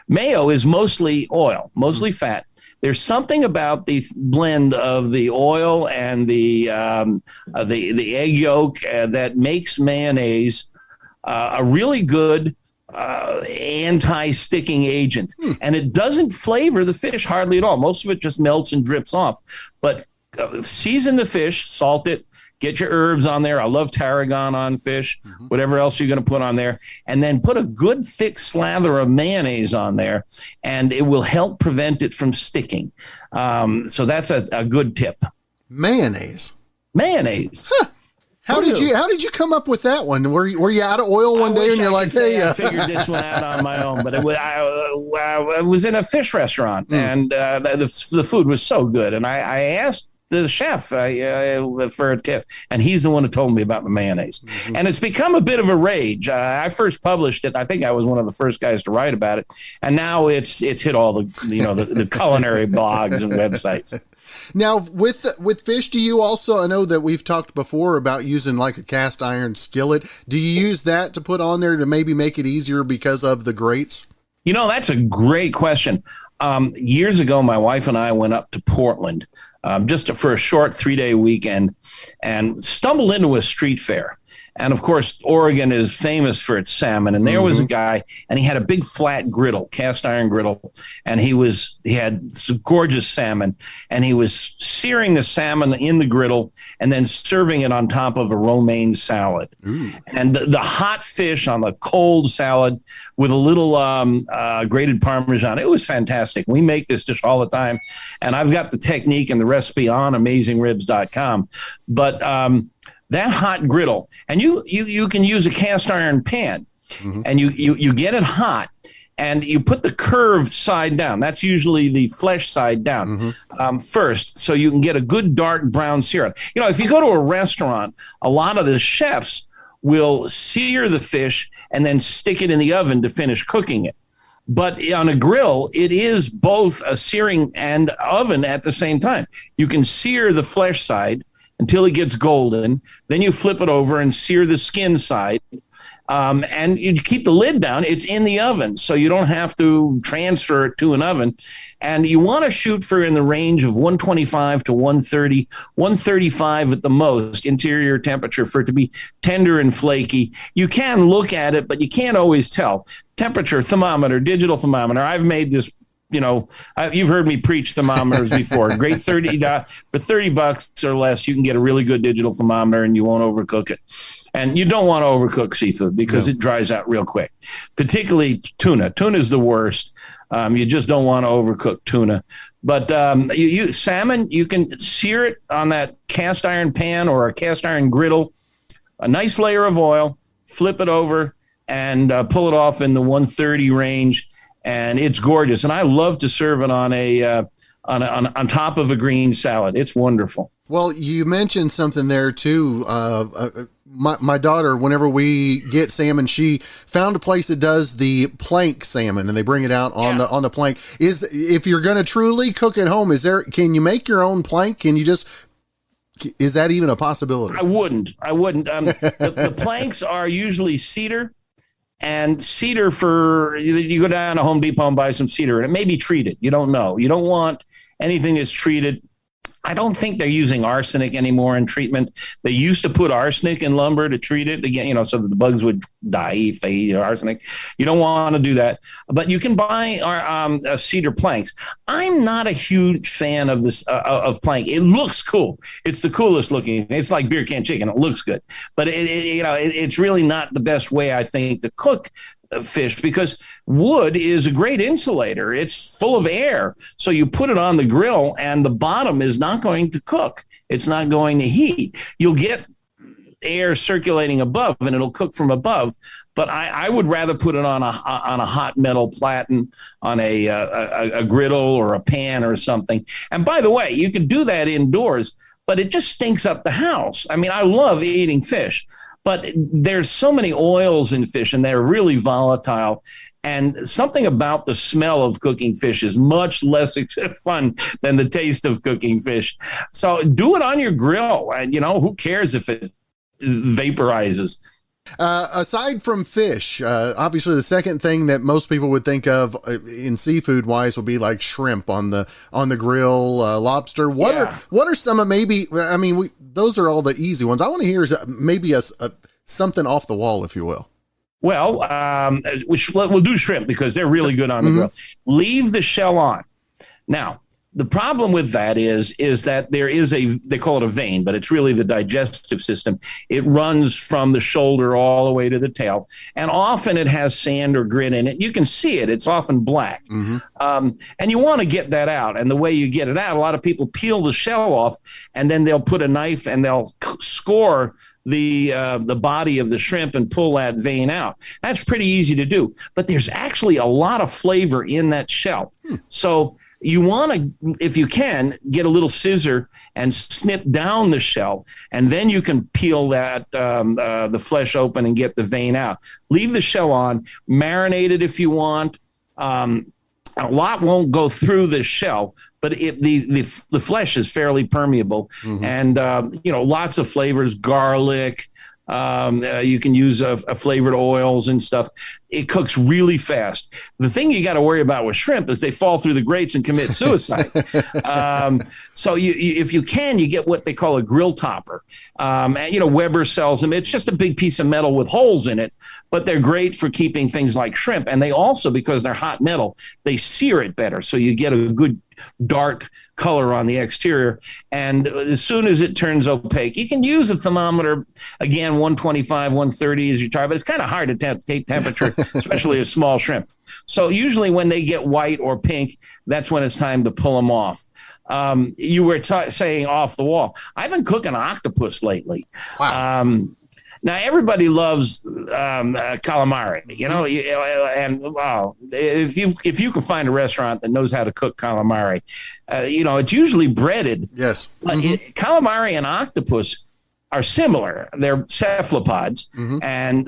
Mayo is mostly oil, mostly fat. There's something about the blend of the oil and the egg yolk that makes mayonnaise a really good anti-sticking agent. And it doesn't flavor the fish hardly at all. Most of it just melts and drips off. But season the fish, salt it, get your herbs on there. I love tarragon on fish, whatever else you're going to put on there. And then put a good thick slather of mayonnaise on there, and it will help prevent it from sticking. So that's a good tip. Mayonnaise. Huh. How did you come up with that one? Were you out of oil one day and you're like, hey, I figured this one out on my own, but I was in a fish restaurant and the food was so good. And I asked the chef for a tip, and he's the one who told me about the mayonnaise. And it's become a bit of a rage. I first published it. I think I was one of the first guys to write about it, and now it's hit all the culinary blogs and websites. Now with fish, do you also? I know that we've talked before about using like a cast iron skillet. Do you use that to put on there to maybe make it easier because of the grates? That's a great question. Years ago, my wife and I went up to Portland just for a short 3-day weekend and stumbled into a street fair. And of course, Oregon is famous for its salmon. And there was a guy, and he had a big flat griddle, cast iron griddle. And he had some gorgeous salmon, and he was searing the salmon in the griddle and then serving it on top of a romaine salad. And the hot fish on the cold salad with a little grated Parmesan. It was fantastic. We make this dish all the time. And I've got the technique and the recipe on AmazingRibs.com. But that hot griddle, and you can use a cast iron pan, and you get it hot, and you put the curved side down. That's usually the flesh side down first, so you can get a good dark brown sear. If you go to a restaurant, a lot of the chefs will sear the fish and then stick it in the oven to finish cooking it. But on a grill, it is both a searing and oven at the same time. You can sear the flesh side until it gets golden. Then you flip it over and sear the skin side. And you keep the lid down. It's in the oven, so you don't have to transfer it to an oven. And you want to shoot for in the range of 125 to 130, 135 at the most, interior temperature, for it to be tender and flaky. You can look at it, but you can't always tell. Temperature, thermometer, digital thermometer. I've made this. You've heard me preach thermometers before. Great for $30 or less, you can get a really good digital thermometer, and you won't overcook it. And you don't want to overcook seafood because it dries out real quick, particularly tuna. Tuna is the worst. You just don't want to overcook tuna. But salmon, you can sear it on that cast iron pan or a cast iron griddle, a nice layer of oil, flip it over, and pull it off in the 130 range. And it's gorgeous. And I love to serve it on on top of a green salad. It's wonderful. Well, you mentioned something there too. My daughter, whenever we get salmon, she found a place that does the plank salmon, and they bring it out on the plank. If you're going to truly cook at home, can you make your own plank? Is that even a possibility? I wouldn't. The planks are usually cedar. And cedar you go down to Home Depot and buy some cedar, and it may be treated. You don't know. You don't want anything that's treated. I don't think they're using arsenic anymore in treatment. They used to put arsenic in lumber to treat it again, so that the bugs would die if they eat arsenic. You don't want to do that. But you can buy cedar planks. I'm not a huge fan of this of plank. It looks cool. It's the coolest looking. It's like beer can chicken. It looks good, but it's really not the best way, I think, to cook fish, because wood is a great insulator. It's full of air. So you put it on the grill and the bottom is not going to cook. It's not going to heat. You'll get air circulating above and it'll cook from above. But I would rather put it on a hot metal platen, on a griddle or a pan or something. And by the way, you can do that indoors, but it just stinks up the house. I mean, I love eating fish, but there's so many oils in fish and they're really volatile. And something about the smell of cooking fish is much less fun than the taste of cooking fish. So do it on your grill. And, who cares if it vaporizes? Aside from fish, obviously the second thing that most people would think of in seafood wise would be like shrimp on the grill, lobster. What are some of those are all the easy ones. I want to hear maybe something off the wall, if you will. Well, we'll do shrimp because they're really good on the grill. Leave the shell on. Now, the problem with that is that there is they call it a vein, but it's really the digestive system. It runs from the shoulder all the way to the tail, and often it has sand or grit in it. You can see it. It's often black. And you want to get that out. And the way you get it out, a lot of people peel the shell off, and then they'll put a knife and they'll score the body of the shrimp and pull that vein out. That's pretty easy to do, but there's actually a lot of flavor in that shell. So you want to, if you can, get a little scissor and snip down the shell, and then you can peel that the flesh open and get the vein out. Leave the shell on, marinate it if you want. A lot won't go through the shell, but the flesh is fairly permeable, and lots of flavors, garlic. You can use flavored oils and stuff. It cooks really fast. The thing you got to worry about with shrimp is they fall through the grates and commit suicide. So if you can, you get what they call a grill topper. And, Weber sells them. It's just a big piece of metal with holes in it, but they're great for keeping things like shrimp. And they also, because they're hot metal, they sear it better. So you get a good dark color on the exterior. And as soon as it turns opaque, you can use a thermometer, again, 125, 130 is your target, but it's kind of hard to take temperature, especially a small shrimp. So usually when they get white or pink, that's when it's time to pull them off. You were saying off the wall. I've been cooking octopus lately. Wow. Now everybody loves calamari, and if you can find a restaurant that knows how to cook calamari, it's usually breaded. Yes. But calamari and octopus are similar. They're cephalopods, and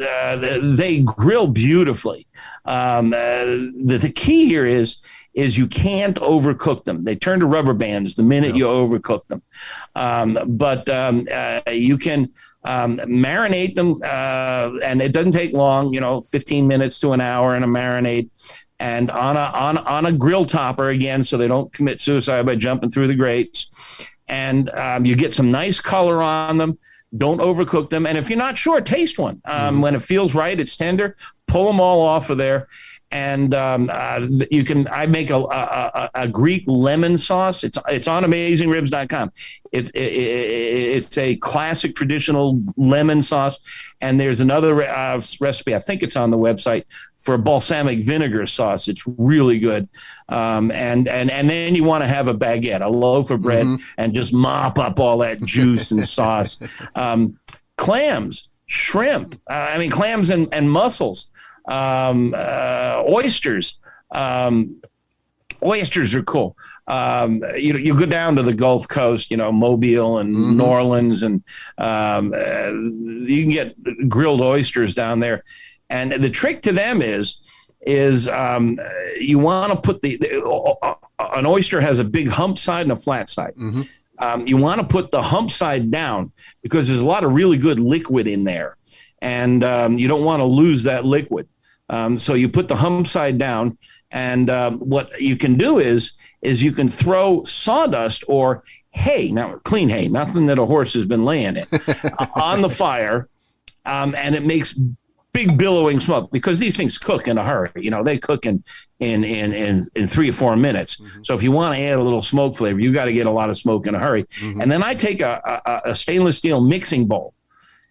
they grill beautifully. The key here is you can't overcook them. They turn to rubber bands the minute you overcook them. But you can marinate them, and it doesn't take long, 15 minutes to an hour in a marinade, and on a grill topper again, so they don't commit suicide by jumping through the grates. And you get some nice color on them. Don't overcook them. And if you're not sure, taste one. When it feels right, it's tender, pull them all off of there. And I make a Greek lemon sauce. It's on AmazingRibs.com. It's a classic traditional lemon sauce. And there's another recipe, I think it's on the website, for a balsamic vinegar sauce. It's really good. And then you want to have a baguette, a loaf of bread, and just mop up all that juice and sauce. Clams, shrimp, clams and mussels. Oysters. Oysters are cool. You go down to the Gulf Coast, Mobile and New Orleans, and you can get grilled oysters down there. And the trick to them is you want to put an oyster has a big hump side and a flat side. You want to put the hump side down because there's a lot of really good liquid in there, and you don't want to lose that liquid. So you put the hump side down, and what you can do is you can throw sawdust or hay, now clean hay, nothing that a horse has been laying in, on the fire, and it makes big billowing smoke because these things cook in a hurry. They cook in 3 or 4 minutes. So if you want to add a little smoke flavor, you got to get a lot of smoke in a hurry. And then I take a stainless steel mixing bowl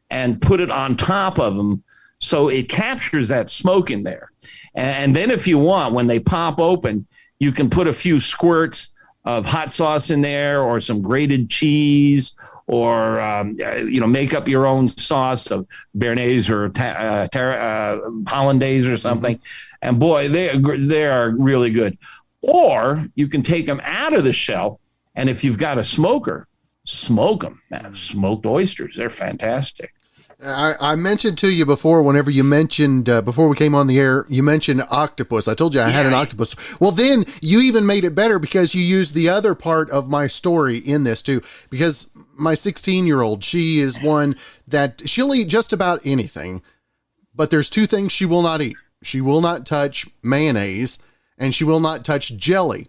and put it on top of them so it captures that smoke in there. And then if you want, when they pop open, you can put a few squirts of hot sauce in there or some grated cheese, or make up your own sauce of béarnaise or hollandaise or something. And boy, they are really good. Or you can take them out of the shell, and if you've got a smoker, smoke them. Smoked oysters, they're fantastic. I mentioned to you before, whenever you mentioned, before we came on the air, you mentioned octopus. I told you I had an octopus. Well, then you even made it better because you used the other part of my story in this too. Because my 16-year-old, she is one that she'll eat just about anything, but there's 2 things she will not eat. She will not touch mayonnaise, and she will not touch jelly.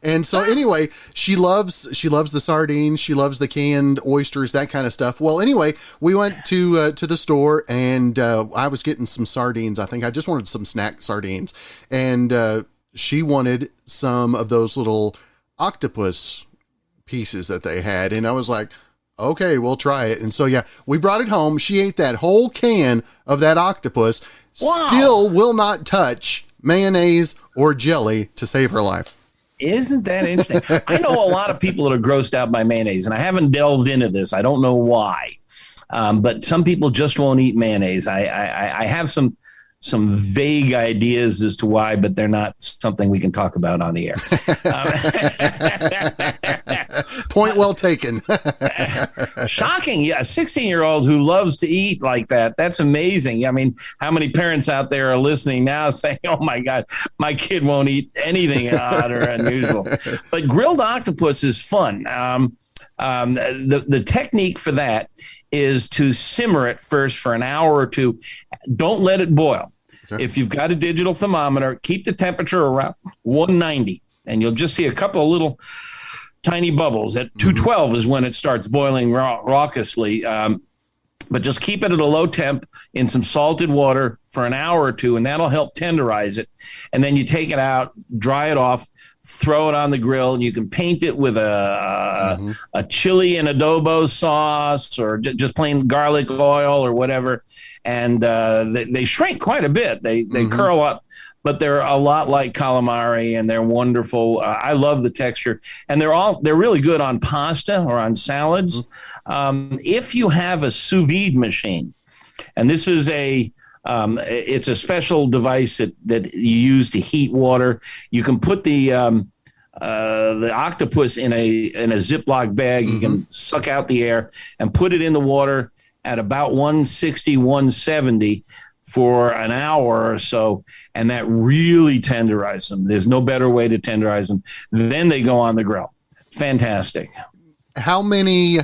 And so anyway, she loves the sardines. She loves the canned oysters, that kind of stuff. Well, anyway, we went to the store, and I was getting some sardines. I think I just wanted some snack sardines, and she wanted some of those little octopus pieces that they had. And I was like, okay, we'll try it. And so, yeah, we brought it home. She ate that whole can of that octopus. Wow. Still will not touch mayonnaise or jelly to save her life. Isn't that interesting? I know a lot of people that are grossed out by mayonnaise, and I haven't delved into this. I don't know why, but some people just won't eat mayonnaise. I have some vague ideas as to why, but they're not something we can talk about on the air. Point well taken. Shocking. Yeah, a 16-year-old who loves to eat like that. That's amazing. I mean, how many parents out there are listening now saying, oh, my God, my kid won't eat anything odd or unusual. But grilled octopus is fun. The technique for that is to simmer it first for an hour or 2. Don't let it boil. Okay. If you've got a digital thermometer, keep the temperature around 190, and you'll just see a couple of little tiny bubbles. At 212 is when it starts boiling raucously. But just keep it at a low temp in some salted water for an hour or 2, and that'll help tenderize it. And then you take it out, dry it off, throw it on the grill, and you can paint it with a chili and adobo sauce, or just plain garlic oil or whatever. And they shrink quite a bit. They curl up, but they're a lot like calamari, and they're wonderful. I love the texture, and they're really good on pasta or on salads. If you have a sous vide machine, and this is it's a special device that you use to heat water. You can put the octopus in a Ziploc bag. You can suck out the air and put it in the water at about 160, 170 for an hour or so, and that really tenderizes them. There's no better way to tenderize them. Then they go on the grill. Fantastic. How many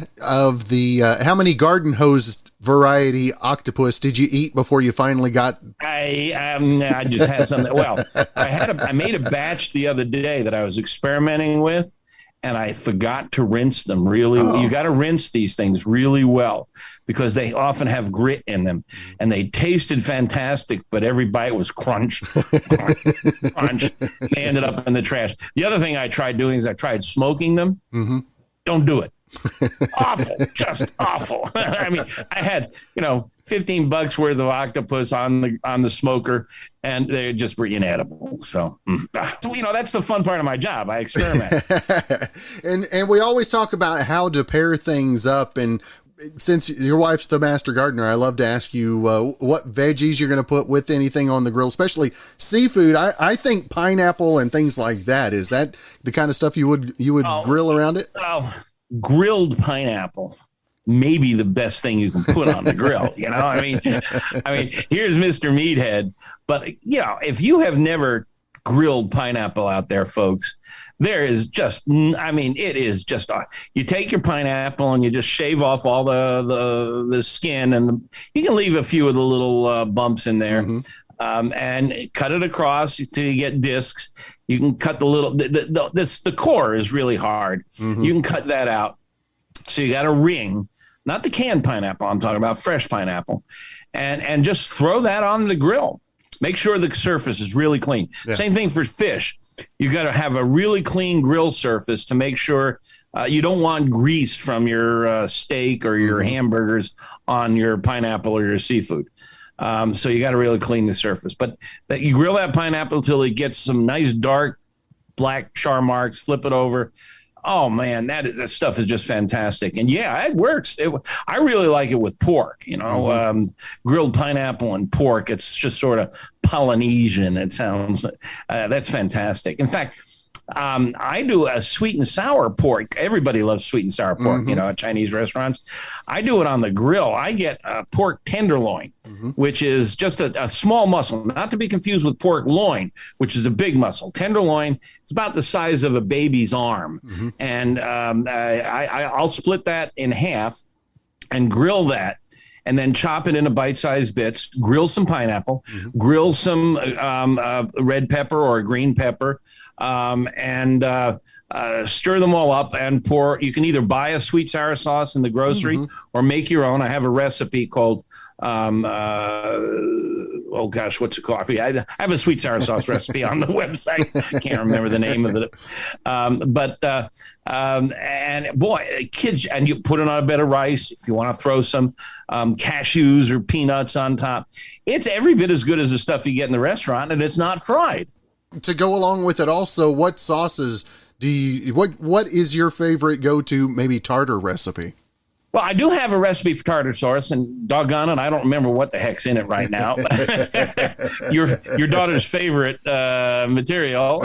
garden hose variety octopus did you eat before you finally got? I just had something. Well, I made a batch the other day that I was experimenting with, and I forgot to rinse them really. You got to rinse these things really well because they often have grit in them, and they tasted fantastic, but every bite was crunch, crunch, crunch. They ended up in the trash. The other thing I tried doing is I tried smoking them. Don't do it. Awful, just awful. I mean, I had, $15 worth of octopus on the smoker, and they just were inedible. So, that's the fun part of my job. I experiment. and we always talk about how to pair things up. And since your wife's the master gardener, I love to ask you what veggies you're going to put with anything on the grill, especially seafood. I think pineapple and things like that. Is that the kind of stuff you would grill around it? Grilled pineapple may be the best thing you can put on the grill. I mean, here's Mr. Meathead, but if you have never grilled pineapple out there, folks, there is just, it is just, you take your pineapple and you just shave off all the skin, and you can leave a few of the little bumps in there. and cut it across till you get discs. You can cut the core is really hard. Mm-hmm. You can cut that out. So you got a ring, not the canned pineapple. I'm talking about fresh pineapple, and just throw that on the grill. Make sure the surface is really clean. Yeah. Same thing for fish. You got to have a really clean grill surface to make sure you don't want grease from your steak or your hamburgers on your pineapple or your seafood. So you got to really clean the surface. But that you grill that pineapple till it gets some nice dark black char marks. Flip it over. Oh man, that stuff is just fantastic. And yeah, it works. I really like it with pork. Grilled pineapple and pork. It's just sort of Polynesian. It sounds that's fantastic. In fact, I do a sweet and sour pork. Everybody loves sweet and sour pork, at Chinese restaurants. I do it on the grill. I get a pork tenderloin, which is just a small muscle, not to be confused with pork loin, which is a big muscle. Tenderloin is about the size of a baby's arm. And I'll split that in half and grill that. And then chop it into bite-sized bits, grill some pineapple, grill some red pepper or green pepper, and stir them all up and pour. You can either buy a sweet sour sauce in the grocery or make your own. I have a recipe called, what's it called? I have a sweet sour sauce recipe on the website. I can't remember the name of it. And boy, kids, and you put it on a bed of rice. If you want to throw some cashews or peanuts on top, it's every bit as good as the stuff you get in the restaurant, and it's not fried. To go along with it also, what sauces what is your favorite go-to maybe tartar recipe? Well, I do have a recipe for tartar sauce, and doggone it, I don't remember what the heck's in it right now. Your daughter's favorite material.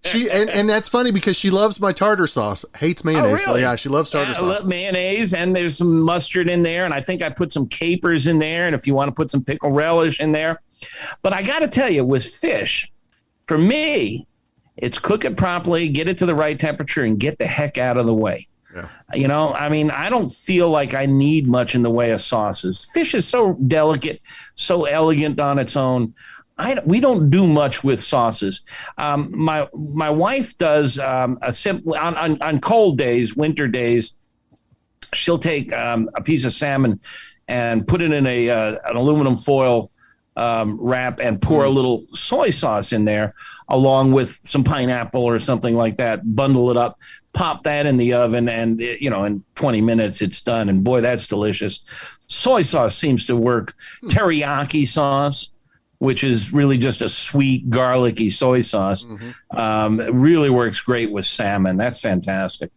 She and that's funny because she loves my tartar sauce, hates mayonnaise. Oh, really? So yeah, she loves tartar sauce. I love mayonnaise, and there's some mustard in there, and I think I put some capers in there, and if you want to put some pickle relish in there. But I got to tell you, with fish, for me, it's cook it properly, get it to the right temperature, and get the heck out of the way. Yeah. I don't feel like I need much in the way of sauces. Fish is so delicate, so elegant on its own. We don't do much with sauces. My wife does a simple on cold days, winter days. She'll take a piece of salmon and put it in an aluminum foil wrap and pour a little soy sauce in there, along with some pineapple or something like that. Bundle it up, pop that in the oven, and in 20 minutes it's done. And boy, that's delicious. Soy sauce seems to work. Teriyaki sauce, which is really just a sweet, garlicky soy sauce, really works great with salmon. That's fantastic.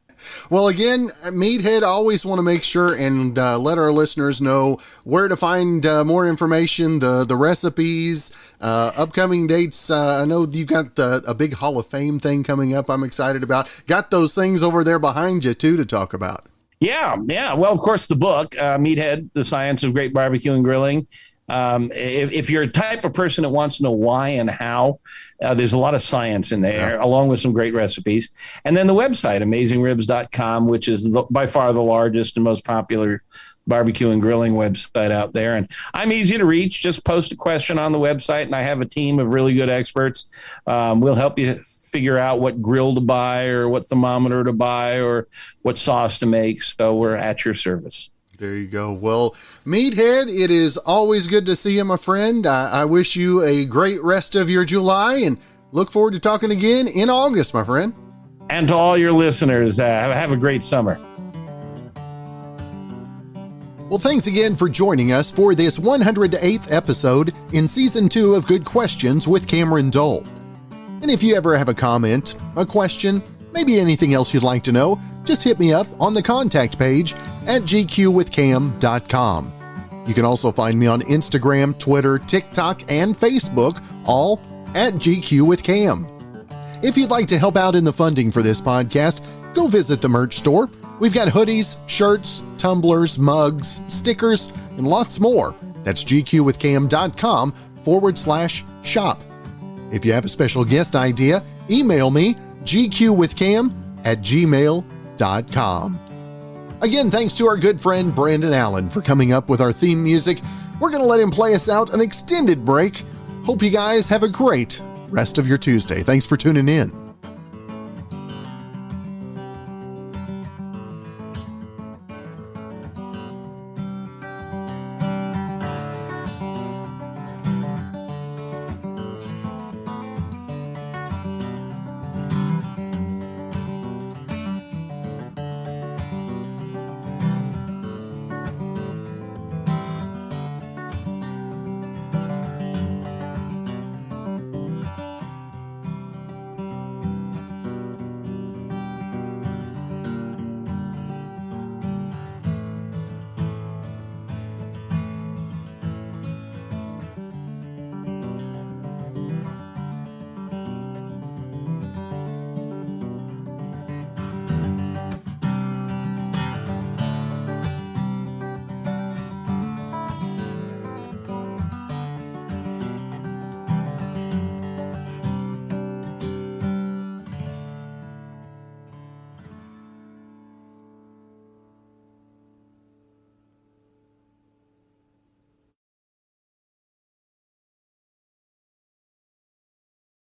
Well, again, Meathead, always want to make sure and let our listeners know where to find more information, the recipes, upcoming dates. I know you've got a big Hall of Fame thing coming up I'm excited about. Got those things over there behind you, too, to talk about. Yeah. Well, of course, the book, Meathead, The Science of Great Barbecue and Grilling. If you're a type of person that wants to know why and how, there's a lot of science in there, along with some great recipes. And then the website, AmazingRibs.com, which is by far the largest and most popular barbecue and grilling website out there. And I'm easy to reach. Just post a question on the website, and I have a team of really good experts. We'll help you figure out what grill to buy or what thermometer to buy or what sauce to make. So we're at your service. There you go. Well, Meathead, it is always good to see you, my friend. I wish you a great rest of your July and look forward to talking again in August, my friend. And to all your listeners, have a great summer. Well, thanks again for joining us for this 108th episode in Season 2 of Good Questions with Cameron Dole. And if you ever have a comment, a question, maybe anything else you'd like to know, just hit me up on the contact page at gqwithcam.com. You can also find me on Instagram, Twitter, TikTok, and Facebook, all at gqwithcam. If you'd like to help out in the funding for this podcast, go visit the merch store. We've got hoodies, shirts, tumblers, mugs, stickers, and lots more. That's gqwithcam.com/shop. If you have a special guest idea, email me, gqwithcam@gmail.com. Again, thanks to our good friend Brandon Allen for coming up with our theme music. we're going to let him play us out an extended break. Hope you guys have a great rest of your Tuesday. Thanks for tuning in.